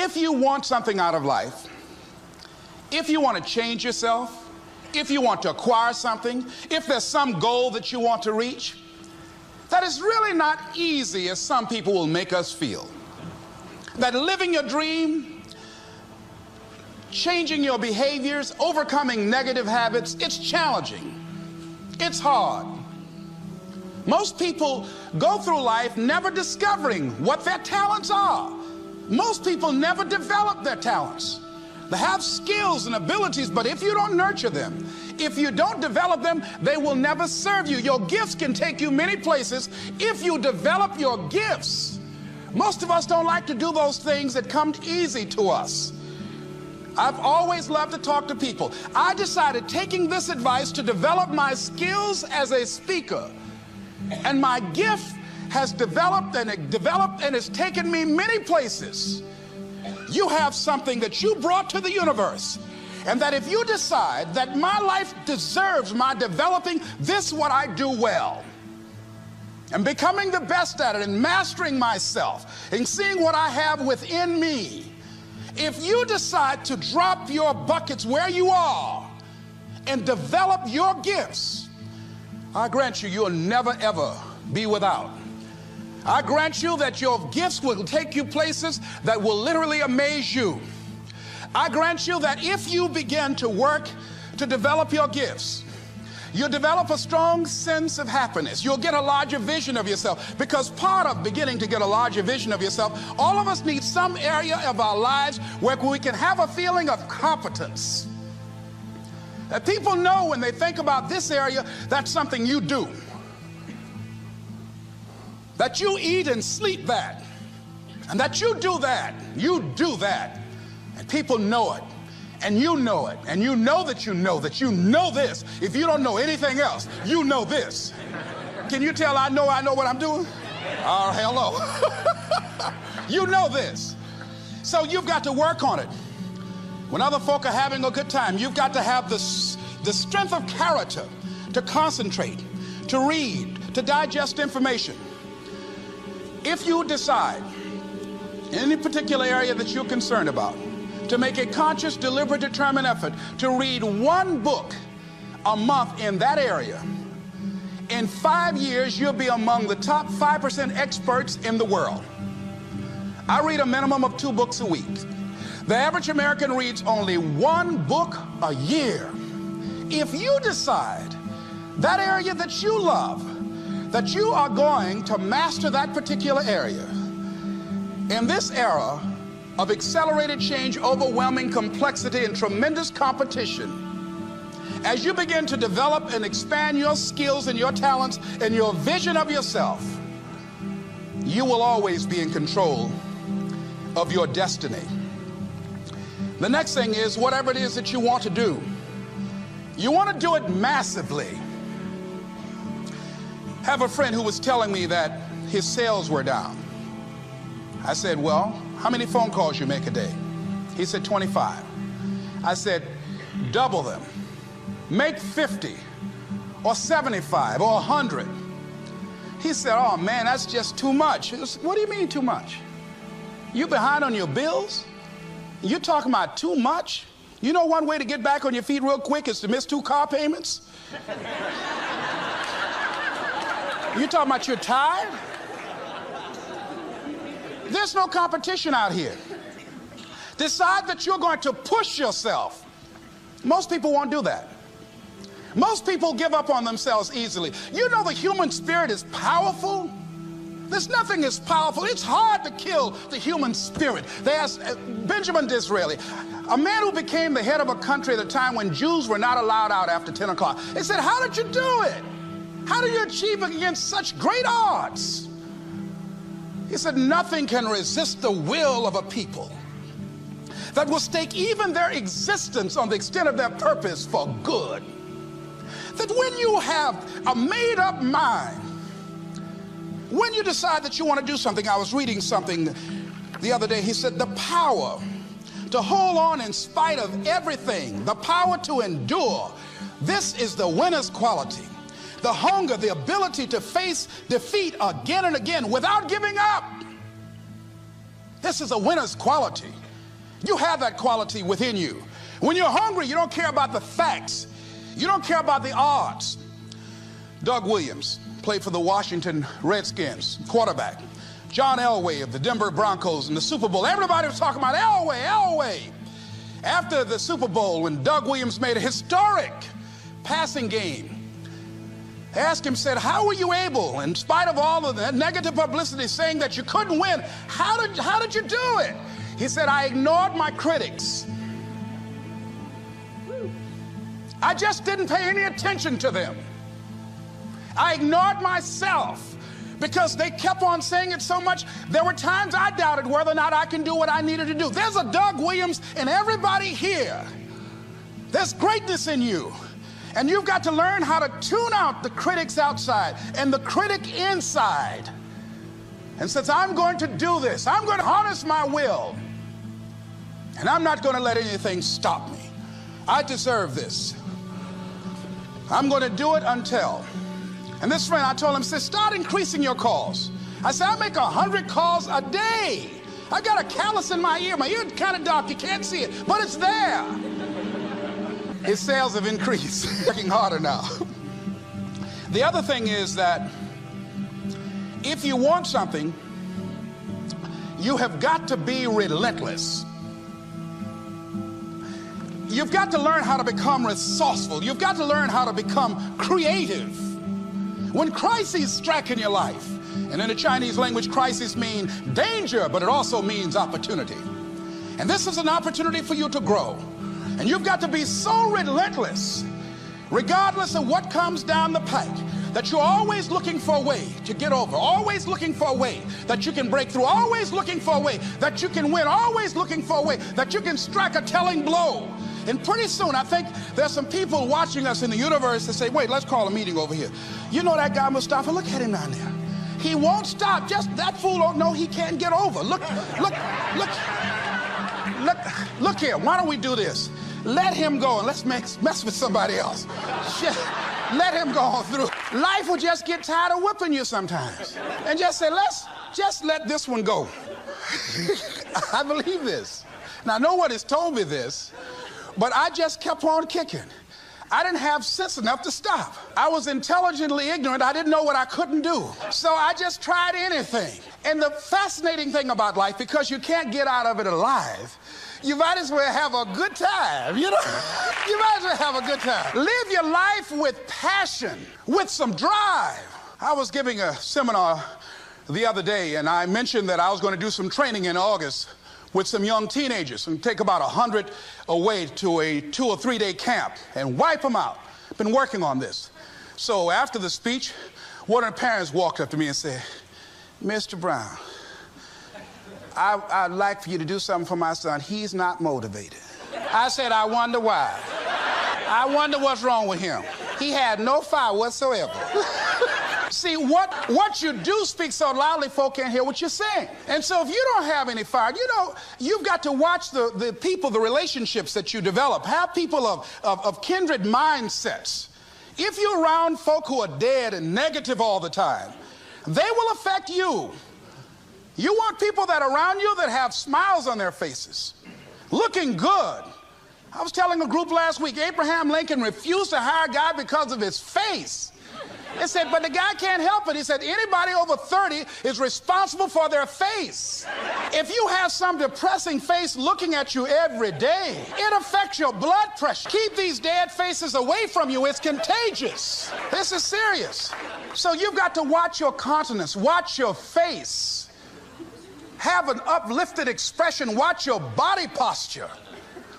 If you want something out of life, if you want to change yourself, if you want to acquire something, if there's some goal that you want to reach, that is really not easy as some people will make us feel. That living your dream, changing your behaviors, overcoming negative habits, it's challenging. It's hard. Most people go through life never discovering what their talents are. Most people never develop their talents. They have skills and abilities, but if you don't nurture them, if you don't develop them, they will never serve you. Your gifts can take you many places if you develop your gifts. Most of us don't like to do those things that come easy to us. I've always loved to talk to people. I decided, taking this advice, to develop my skills as a speaker. And my gift has developed and it's taken me many places. You have something that you brought to the universe, and that if you decide that my life deserves my developing this, what I do well, and becoming the best at it, and mastering myself, and seeing what I have within me, if you decide to drop your buckets where you are and develop your gifts, I grant you, you'll never ever be without. I grant you that your gifts will take you places that will literally amaze you. I grant you that if you begin to work to develop your gifts, you'll develop a strong sense of happiness. You'll get a larger vision of yourself, because part of beginning to get a larger vision of yourself, all of us need some area of our lives where we can have a feeling of competence. That people know when they think about this area, that's something you do. That you eat and sleep that, and that you do that, and people know it, and you know it, and you know that you know this. If you don't know anything else, you know this. Can you tell I know what I'm doing? Oh, hell no. You know this. So you've got to work on it. When other folk are having a good time, you've got to have the strength of character to concentrate, to read, to digest information. If you decide in any particular area that you're concerned about to make a conscious, deliberate, determined effort to read one book a month in that area, in 5 years you'll be among the top 5% experts in the world. I read a minimum of 2 books a week. The average American reads only 1 book a year. If you decide that area that you love, that you are going to master that particular area, in this era of accelerated change, overwhelming complexity, and tremendous competition, as you begin to develop and expand your skills and your talents and your vision of yourself, you will always be in control of your destiny. The next thing is, whatever it is that you want to do, you want to do it massively. I have a friend who was telling me that his sales were down. I said, well, how many phone calls you make a day? He said, 25. I said, double them. Make 50 or 75 or 100. He said, oh man, that's just too much. What do you mean too much? You behind on your bills? You talking about too much? You know one way to get back on your feet real quick is to miss 2 car payments? You talking about you're tired? There's no competition out here. Decide that you're going to push yourself. Most people won't do that. Most people give up on themselves easily. You know the human spirit is powerful. There's nothing as powerful. It's hard to kill the human spirit. They asked Benjamin Disraeli, a man who became the head of a country at a time when Jews were not allowed out after 10 o'clock. They said, how did you do it? How do you achieve it against such great odds? He said, nothing can resist the will of a people that will stake even their existence on the extent of their purpose for good. That when you have a made-up mind, when you decide that you want to do something, I was reading something the other day, he said, the power to hold on in spite of everything, the power to endure, this is the winner's quality. The hunger, the ability to face defeat again and again without giving up. This is a winner's quality. You have that quality within you. When you're hungry, you don't care about the facts. You don't care about the odds. Doug Williams played for the Washington Redskins, quarterback. John Elway of the Denver Broncos in the Super Bowl. Everybody was talking about Elway. After the Super Bowl, when Doug Williams made a historic passing game, they asked him, said, how were you able, in spite of all of that negative publicity saying that you couldn't win, how did you do it? He said, I ignored my critics. I just didn't pay any attention to them. I ignored myself because they kept on saying it so much. There were times I doubted whether or not I can do what I needed to do. There's a Doug Williams in everybody here. There's greatness in you. And you've got to learn how to tune out the critics outside and the critic inside. And since I'm going to do this, I'm going to harness my will. And I'm not going to let anything stop me. I deserve this. I'm going to do it until. And this friend, I told him, said, start increasing your calls. I said, I make 100 calls a day. I got a callus in my ear. My ear is kind of dark. You can't see it, but it's there. His sales have increased. Working harder now. The other thing is that if you want something, you have got to be relentless. You've got to learn how to become resourceful. You've got to learn how to become creative. When crises strike in your life, and in the Chinese language, crises mean danger, but it also means opportunity. And this is an opportunity for you to grow. And you've got to be so relentless, regardless of what comes down the pike, that you're always looking for a way to get over, always looking for a way that you can break through, always looking for a way that you can win, always looking for a way that you can strike a telling blow. And pretty soon, I think there's some people watching us in the universe that say, wait, let's call a meeting over here. You know that guy Mustafa? Look at him down there. He won't stop. Just that fool don't know he can't get over. Look here. Why don't we do this? Let him go and let's mess with somebody else. Let him go on through. Life will just get tired of whipping you sometimes. And just say, let's just let this one go. I believe this. Now, no one has told me this, but I just kept on kicking. I didn't have sense enough to stop. I was intelligently ignorant. I didn't know what I couldn't do. So I just tried anything. And the fascinating thing about life, because you can't get out of it alive, you might as well have a good time, you know? You might as well have a good time. Live your life with passion, with some drive. I was giving a seminar the other day, and I mentioned that I was going to do some training in August with some young teenagers and take about 100 away to a 2 or 3 day camp and wipe them out. Been working on this. So after the speech, one of the parents walked up to me and said, Mr. Brown, I'd like for you to do something for my son. He's not motivated. I said, I wonder why. I wonder what's wrong with him. He had no fire whatsoever. See, what you do speak so loudly, folk can't hear what you're saying. And so if you don't have any fire, you know, you've got to watch the people, the relationships that you develop. Have people of kindred mindsets. If you're around folk who are dead and negative all the time, they will affect you. You want people that are around you that have smiles on their faces, looking good. I was telling a group last week, Abraham Lincoln refused to hire a guy because of his face. They said, but the guy can't help it. He said, anybody over 30 is responsible for their face. If you have some depressing face looking at you every day, it affects your blood pressure. Keep these dead faces away from you. It's contagious. This is serious. So you've got to watch your countenance, watch your face. Have an uplifted expression, watch your body posture.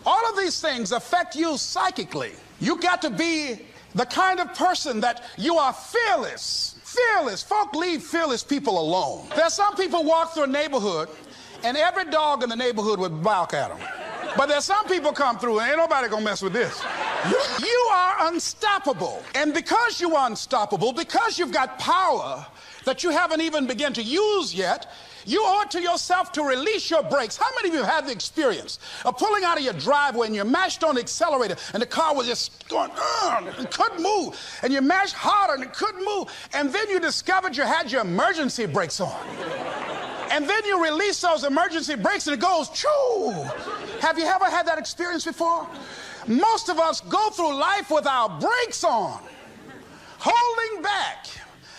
All of these things affect you psychically. You got to be the kind of person that you are fearless. Fearless. Folk leave fearless people alone. There's some people walk through a neighborhood and every dog in the neighborhood would bark at them. But there's some people come through and ain't nobody gonna mess with this. You are unstoppable. And because you are unstoppable, because you've got power that you haven't even begun to use yet, you owe it to yourself to release your brakes. How many of you have the experience of pulling out of your driveway and you mashed on the accelerator and the car was just going, and couldn't move, and you mashed harder and it couldn't move, and then you discovered you had your emergency brakes on? And then you release those emergency brakes and it goes, choo. Have you ever had that experience before? Most of us go through life with our brakes on, holding back,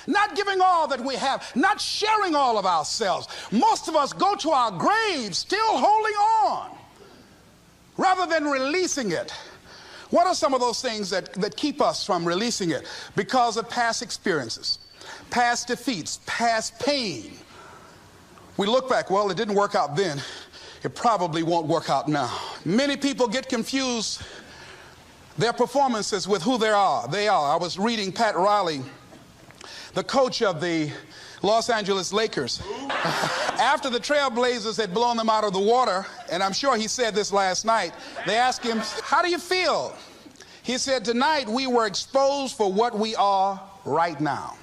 not giving all that we have, not sharing all of ourselves. Most of us go to our graves still holding on rather than releasing it. What are some of those things that keep us from releasing it? Because of past experiences, past defeats, past pain. We look back, well, it didn't work out then. It probably won't work out now. Many people get confused their performances with who they are. I was reading Pat Riley, the coach of the Los Angeles Lakers. After the Trailblazers had blown them out of the water, and I'm sure he said this last night, they asked him, how do you feel? He said, tonight we were exposed for what we are right now.